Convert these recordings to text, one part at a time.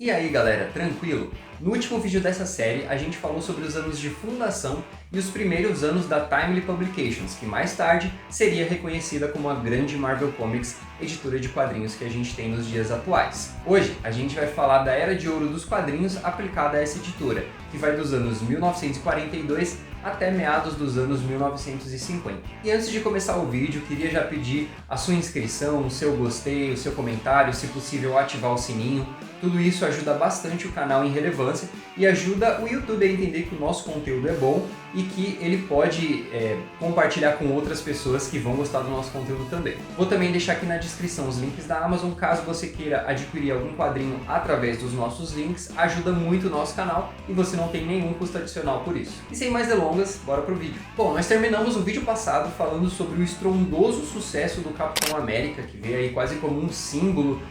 E aí galera, tranquilo? No último vídeo dessa série a gente falou sobre os anos de fundação e os primeiros anos da Timely Publications, que mais tarde seria reconhecida como a grande Marvel Comics, editora de quadrinhos que a gente tem nos dias atuais. Hoje a gente vai falar da era de ouro dos quadrinhos aplicada a essa editora, que vai dos anos 1942 até meados dos anos 1950. E antes de começar o vídeo, queria já pedir a sua inscrição, o seu gostei, o seu comentário, se possível ativar o sininho. Tudo isso ajuda bastante o canal em relevância e ajuda o YouTube a entender que o nosso conteúdo é bom e que ele pode compartilhar com outras pessoas que vão gostar do nosso conteúdo também. Vou também deixar aqui na descrição os links da Amazon, caso você queira adquirir algum quadrinho através dos nossos links, ajuda muito o nosso canal e você não tem nenhum custo adicional por isso. E sem mais delongas, bora pro vídeo. Bom, nós terminamos o vídeo passado falando sobre o estrondoso sucesso do Capitão América, que veio aí quase como um símbolo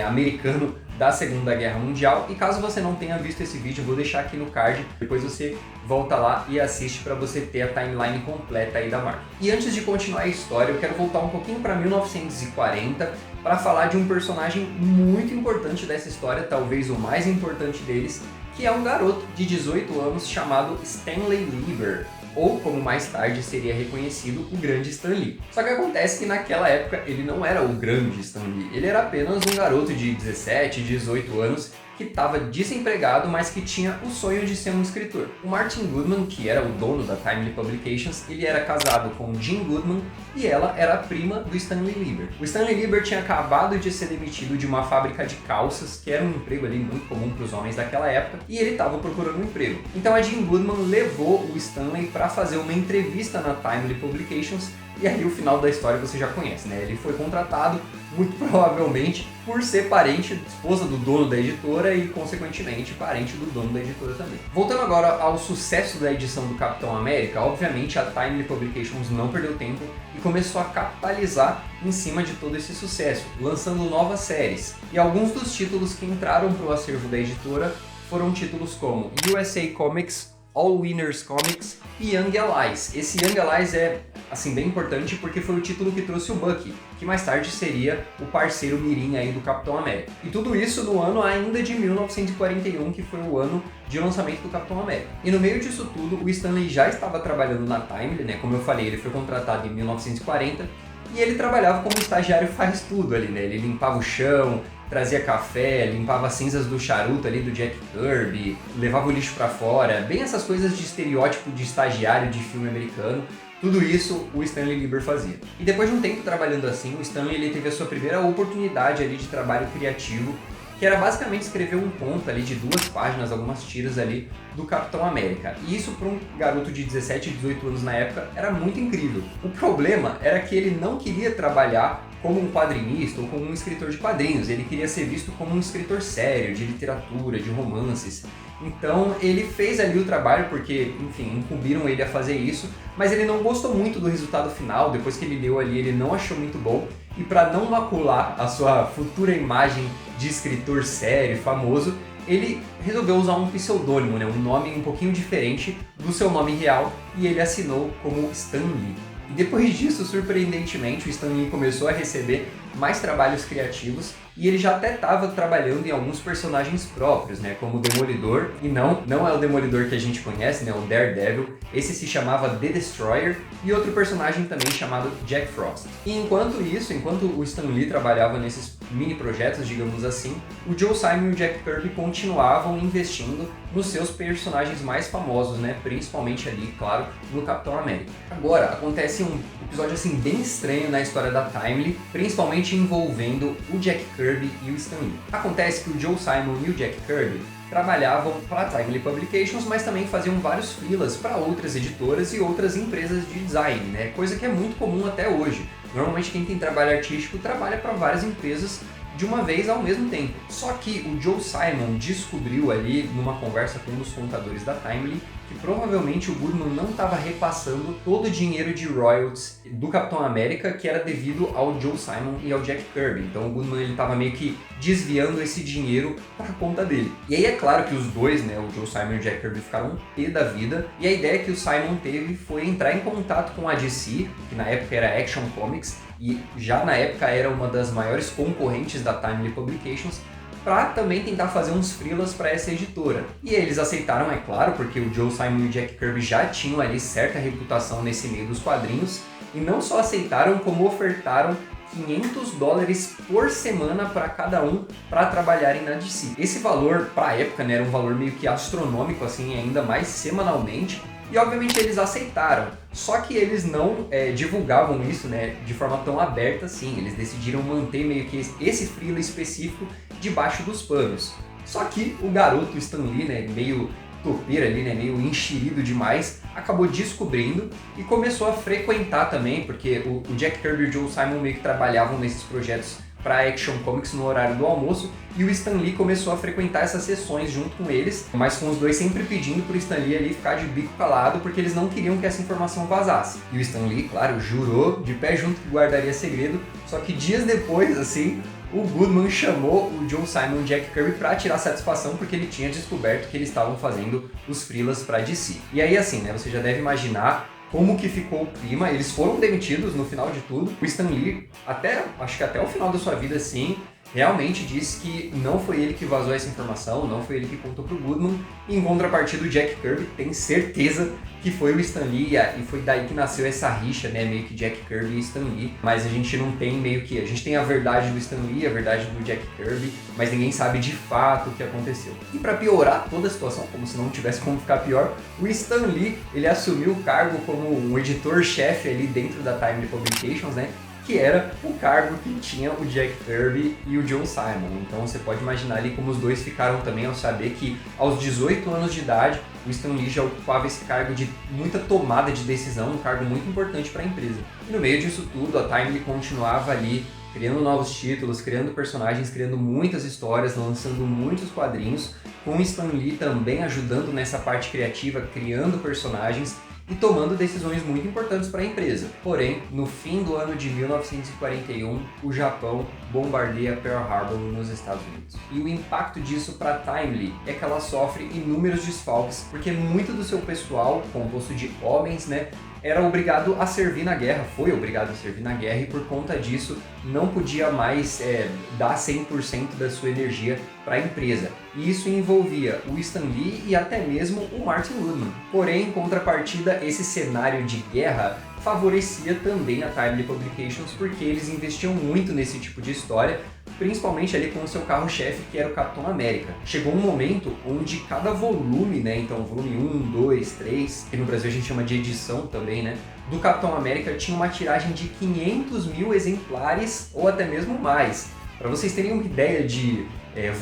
americano da Segunda Guerra Mundial, e caso você não tenha visto esse vídeo, eu vou deixar aqui no card, depois você volta lá e assiste para você ter a timeline completa aí da Marvel. E antes de continuar a história, eu quero voltar um pouquinho para 1940 para falar de um personagem muito importante dessa história, talvez o mais importante deles, que é um garoto de 18 anos chamado Stanley Lieber, ou como mais tarde seria reconhecido, o grande Stan Lee. Só que acontece que naquela época ele não era o grande Stan Lee, ele era apenas um garoto de 17, 18 anos que estava desempregado, mas que tinha o sonho de ser um escritor. O Martin Goodman, que era o dono da Timely Publications, ele era casado com Jean Goodman e ela era a prima do Stanley Lieber. O Stanley Lieber tinha acabado de ser demitido de uma fábrica de calças, que era um emprego ali muito comum para os homens daquela época, e ele estava procurando um emprego. Então a Jean Goodman levou o Stanley para fazer uma entrevista na Timely Publications, e aí o final da história você já conhece, né? Ele foi contratado, muito provavelmente, por ser parente, esposa do dono da editora e, consequentemente, parente do dono da editora também. Voltando agora ao sucesso da edição do Capitão América, obviamente a Timely Publications não perdeu tempo e começou a capitalizar em cima de todo esse sucesso, lançando novas séries. E alguns dos títulos que entraram para o acervo da editora foram títulos como USA Comics, All Winners Comics e Young Allies. Esse Young Allies é assim bem importante porque foi o título que trouxe o Bucky, que mais tarde seria o parceiro mirim aí do Capitão América. E tudo isso no ano ainda de 1941, que foi o ano de lançamento do Capitão América. E no meio disso tudo, o Stanley já estava trabalhando na Timely, né? Como eu falei, ele foi contratado em 1940 e ele trabalhava como estagiário faz tudo ali, né? Ele limpava o chão, trazia café, limpava as cinzas do charuto ali do Jack Kirby, levava o lixo pra fora, bem essas coisas de estereótipo de estagiário de filme americano. Tudo isso o Stanley Lieber fazia. E depois de um tempo trabalhando assim, o Stanley ele teve a sua primeira oportunidade ali de trabalho criativo, que era basicamente escrever um conto ali de 2 páginas, algumas tiras ali do Capitão América. E isso para um garoto de 17, 18 anos na época era muito incrível. O problema era que ele não queria trabalhar como um quadrinista ou como um escritor de quadrinhos, ele queria ser visto como um escritor sério, de literatura, de romances. Então ele fez ali o trabalho porque, enfim, incumbiram ele a fazer isso, mas ele não gostou muito do resultado final, depois que ele leu ali ele não achou muito bom, e para não macular a sua futura imagem de escritor sério e famoso, ele resolveu usar um pseudônimo, né, um nome um pouquinho diferente do seu nome real, e ele assinou como Stan Lee. E depois disso, surpreendentemente, o Stan Lee começou a receber mais trabalhos criativos e ele já até estava trabalhando em alguns personagens próprios, né, como o Demolidor, e não é o Demolidor que a gente conhece, né, o Daredevil, esse se chamava The Destroyer, e outro personagem também chamado Jack Frost. E enquanto o Stan Lee trabalhava nesses mini projetos, digamos assim, o Joe Simon e o Jack Kirby continuavam investindo nos seus personagens mais famosos, né, principalmente ali, claro, no Capitão América. Agora, acontece um episódio assim bem estranho na história da Timely, principalmente envolvendo o Jack Kirby e o Stan Lee. Acontece que o Joe Simon e o Jack Kirby trabalhavam para a Timely Publications, mas também faziam vários freelas para outras editoras e outras empresas de design, né? Coisa que é muito comum até hoje. Normalmente quem tem trabalho artístico trabalha para várias empresas de uma vez ao mesmo tempo. Só que o Joe Simon descobriu ali, numa conversa com um dos contadores da Timely, que provavelmente o Goodman não estava repassando todo o dinheiro de royalties do Capitão América que era devido ao Joe Simon e ao Jack Kirby. Então o Goodman estava meio que desviando esse dinheiro para a conta dele. E aí é claro que os dois, né, o Joe Simon e o Jack Kirby, ficaram um pé da vida. E a ideia que o Simon teve foi entrar em contato com a DC, que na época era Action Comics, e já na época era uma das maiores concorrentes da Timely Publications, para também tentar fazer uns freelas para essa editora. E eles aceitaram, é claro, porque o Joe Simon e o Jack Kirby já tinham ali certa reputação nesse meio dos quadrinhos, e não só aceitaram, como ofertaram $500 por semana para cada um para trabalharem na DC. Esse valor, para a época, né, era um valor meio que astronômico, assim, ainda mais semanalmente, e obviamente eles aceitaram. Só que eles não divulgavam isso, né, de forma tão aberta assim. Eles decidiram manter meio que esse freela específico debaixo dos panos. Só que o garoto Stan Lee, né, meio topeira ali, né, meio enxerido demais, acabou descobrindo e começou a frequentar também, porque o Jack Kirby e o Joe Simon meio que trabalhavam nesses projetos para Action Comics no horário do almoço, e o Stan Lee começou a frequentar essas sessões junto com eles, mas com os dois sempre pedindo pro Stan Lee ali ficar de bico calado, porque eles não queriam que essa informação vazasse. E o Stan Lee, claro, jurou de pé junto que guardaria segredo, só que dias depois, assim, o Goodman chamou o Joe Simon e o Jack Kirby para tirar satisfação, porque ele tinha descoberto que eles estavam fazendo os freelas para DC. E aí, assim, né, você já deve imaginar como que ficou o clima. Eles foram demitidos no final de tudo. O Stan Lee, acho que até o final da sua vida, assim, realmente disse que não foi ele que vazou essa informação, não foi ele que contou pro Goodman. E em contrapartida, o Jack Kirby tem certeza que foi o Stan Lee, e foi daí que nasceu essa rixa, né, meio que Jack Kirby e Stan Lee. Mas a gente não tem a gente tem a verdade do Stan Lee, a verdade do Jack Kirby, mas ninguém sabe de fato o que aconteceu. E para piorar toda a situação, como se não tivesse como ficar pior, o Stan Lee, ele assumiu o cargo como um editor-chefe ali dentro da Timely Publications, né, que era o cargo que tinha o Jack Kirby e o Joe Simon. Então você pode imaginar ali como os dois ficaram também ao saber que aos 18 anos de idade o Stan Lee já ocupava esse cargo de muita tomada de decisão, um cargo muito importante para a empresa. E no meio disso tudo, a Timely continuava ali criando novos títulos, criando personagens, criando muitas histórias, lançando muitos quadrinhos, com o Stan Lee também ajudando nessa parte criativa, criando personagens e tomando decisões muito importantes para a empresa. Porém, no fim do ano de 1941, o Japão bombardeia Pearl Harbor nos Estados Unidos. E o impacto disso para a Timely é que ela sofre inúmeros desfalques, porque muito do seu pessoal, composto de homens, né, era obrigado a servir na guerra, foi obrigado a servir na guerra, e por conta disso não podia mais dar 100% da sua energia para a empresa. E isso envolvia o Stan Lee e até mesmo o Martin Goodman. Porém, em contrapartida, esse cenário de guerra favorecia também a Timely Publications, porque eles investiam muito nesse tipo de história, principalmente ali com o seu carro-chefe, que era o Capitão América. Chegou um momento onde cada volume, né, então volume 1, 2, 3, que no Brasil a gente chama de edição também, né, do Capitão América tinha uma tiragem de 500 mil exemplares ou até mesmo mais. Para vocês terem uma ideia de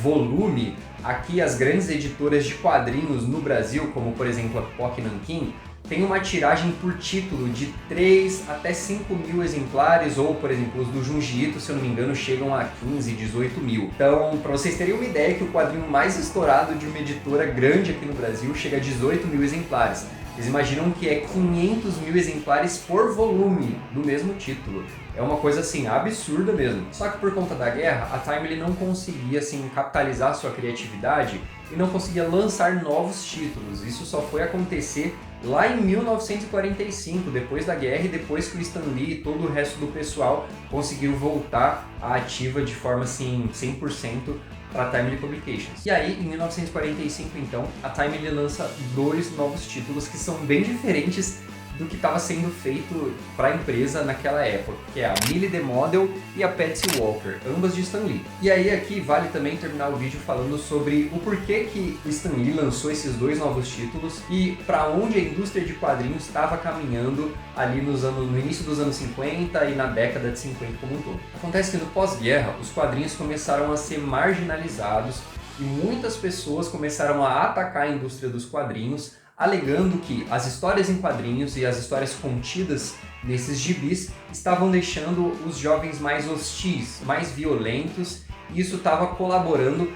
volume, aqui as grandes editoras de quadrinhos no Brasil, como por exemplo a POC Nankin, tem uma tiragem por título de 3 até 5 mil exemplares, ou, por exemplo, os do Junji Ito, se eu não me engano, chegam a 15, 18 mil. Então, para vocês terem uma ideia, que o quadrinho mais estourado de uma editora grande aqui no Brasil chega a 18 mil exemplares. Vocês imaginam que é 500 mil exemplares por volume do mesmo título. É uma coisa assim absurda mesmo. Só que por conta da guerra, a Timely não conseguia assim capitalizar sua criatividade e não conseguia lançar novos títulos. Isso só foi acontecer lá em 1945, depois da guerra, e depois que o Stan Lee e todo o resto do pessoal conseguiu voltar à ativa de forma assim 100% para a Timely Publications. E aí, em 1945, então, a Timely lança 2 novos títulos que são bem diferentes do que estava sendo feito para a empresa naquela época, que é a Millie the Model e a Patsy Walker, ambas de Stan Lee. E aí aqui vale também terminar o vídeo falando sobre o porquê que o Stan Lee lançou esses 2 novos títulos e para onde a indústria de quadrinhos estava caminhando ali no início dos anos 50 e na década de 50 como um todo. Acontece que no pós-guerra, os quadrinhos começaram a ser marginalizados e muitas pessoas começaram a atacar a indústria dos quadrinhos, alegando que as histórias em quadrinhos e as histórias contidas nesses gibis estavam deixando os jovens mais hostis, mais violentos, e isso estava colaborando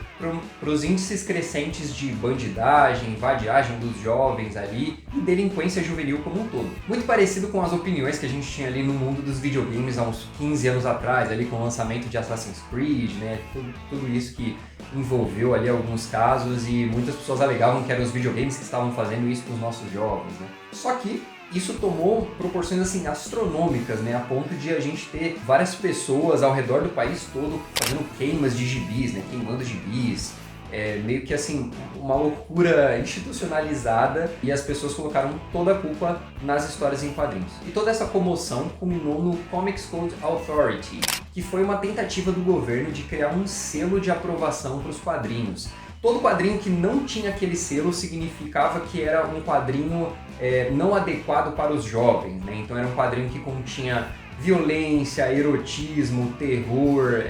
para os índices crescentes de bandidagem, vadiagem dos jovens ali e delinquência juvenil como um todo. Muito parecido com as opiniões que a gente tinha ali no mundo dos videogames há uns 15 anos atrás, ali com o lançamento de Assassin's Creed, né? Tudo isso que envolveu ali alguns casos, e muitas pessoas alegavam que eram os videogames que estavam fazendo isso com os nossos jovens, né? Só que Isso tomou proporções assim astronômicas, né, a ponto de a gente ter várias pessoas ao redor do país todo fazendo queimas de gibis, né, queimando gibis. Meio que assim, uma loucura institucionalizada, e as pessoas colocaram toda a culpa nas histórias em quadrinhos. E toda essa comoção culminou no Comics Code Authority, que foi uma tentativa do governo de criar um selo de aprovação para os quadrinhos. Todo quadrinho que não tinha aquele selo significava que era um quadrinho não adequado para os jovens, né? Então era um quadrinho que continha violência, erotismo, terror,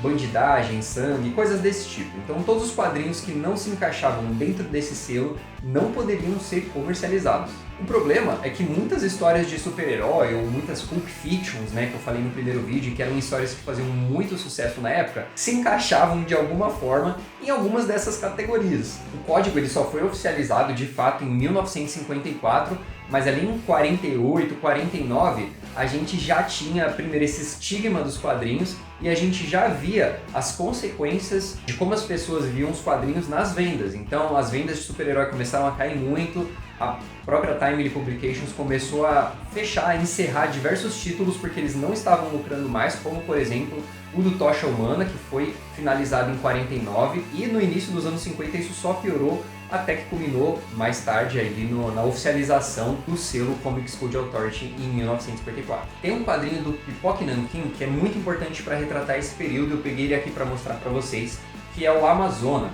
bandidagem, sangue, coisas desse tipo. Então todos os quadrinhos que não se encaixavam dentro desse selo não poderiam ser comercializados. O problema é que muitas histórias de super-herói ou muitas pulp fictions, né, que eu falei no primeiro vídeo, que eram histórias que faziam muito sucesso na época, se encaixavam de alguma forma em algumas dessas categorias. O código ele só foi oficializado de fato em 1954, mas ali em 48, 49, a gente já tinha primeiro esse estigma dos quadrinhos e a gente já via as consequências de como as pessoas viam os quadrinhos nas vendas. Então as vendas de super-herói começaram a cair muito, a própria Timely Publications começou a fechar, a encerrar diversos títulos porque eles não estavam lucrando mais, como por exemplo o do Tocha Humana, que foi finalizado em 49, e no início dos anos 50 isso só piorou, até que culminou mais tarde ali na oficialização do selo Comics Code Authority em 1954. Tem um quadrinho do Pipoque Nankin que é muito importante para retratar esse período, eu peguei ele aqui para mostrar para vocês, que é o Amazona.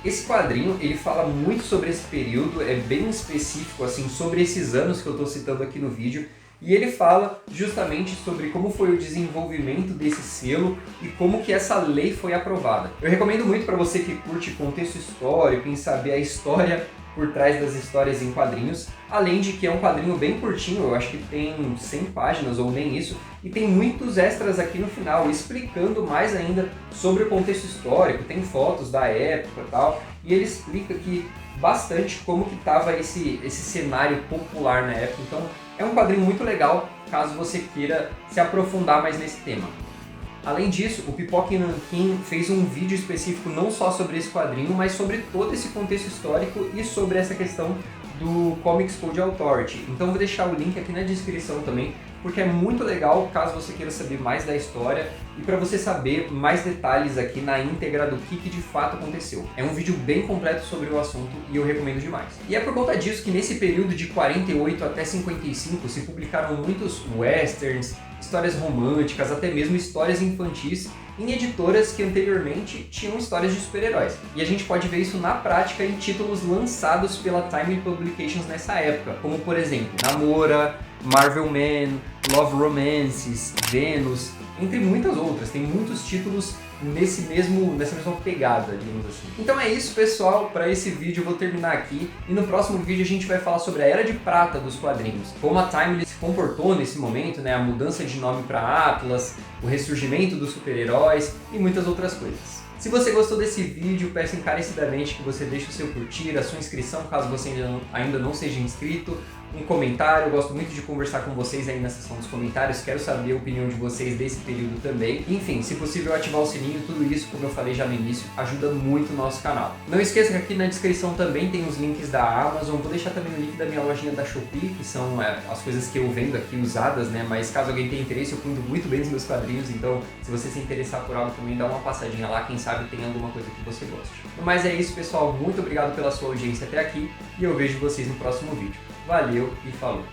Esse quadrinho ele fala muito sobre esse período, é bem específico assim sobre esses anos que eu estou citando aqui no vídeo, e ele fala justamente sobre como foi o desenvolvimento desse selo e como que essa lei foi aprovada. Eu recomendo muito para você que curte contexto histórico, em saber a história por trás das histórias em quadrinhos, além de que é um quadrinho bem curtinho, eu acho que tem 100 páginas ou nem isso, e tem muitos extras aqui no final, explicando mais ainda sobre o contexto histórico, tem fotos da época e tal, e ele explica aqui bastante como que estava esse cenário popular na época, então é um quadrinho muito legal caso você queira se aprofundar mais nesse tema. Além disso, o Pipoque Nankin fez um vídeo específico não só sobre esse quadrinho, mas sobre todo esse contexto histórico e sobre essa questão do Comics Code Authority. Então vou deixar o link aqui na descrição também, porque é muito legal caso você queira saber mais da história e para você saber mais detalhes aqui na íntegra do que de fato aconteceu. É um vídeo bem completo sobre o assunto e eu recomendo demais. E é por conta disso que nesse período de 48 até 55 se publicaram muitos westerns, histórias românticas, até mesmo histórias infantis em editoras que anteriormente tinham histórias de super-heróis. E a gente pode ver isso na prática em títulos lançados pela Timely Publications nessa época, como por exemplo, Namora, Marvel Man, Love Romances, Venus, entre muitas outras. Tem muitos títulos nessa mesma pegada, digamos assim. Então é isso, pessoal, para esse vídeo eu vou terminar aqui e no próximo vídeo a gente vai falar sobre a Era de Prata dos quadrinhos, como a Timely se comportou nesse momento, né, a mudança de nome para Atlas, o ressurgimento dos super-heróis e muitas outras coisas. Se você gostou desse vídeo, peço encarecidamente que você deixe o seu curtir, a sua inscrição caso você ainda não seja inscrito, um comentário, eu gosto muito de conversar com vocês aí na seção dos comentários, quero saber a opinião de vocês desse período também. Enfim, se possível ativar o sininho, tudo isso, como eu falei já no início, ajuda muito o nosso canal. Não esqueça que aqui na descrição também tem os links da Amazon, vou deixar também o link da minha lojinha da Shopee, que são as coisas que eu vendo aqui usadas, né, mas caso alguém tenha interesse, eu cuido muito bem dos meus quadrinhos, então se você se interessar por algo também, dá uma passadinha lá, quem sabe tem alguma coisa que você goste. Mas é isso, pessoal, muito obrigado pela sua audiência até aqui e eu vejo vocês no próximo vídeo. Valeu e falou!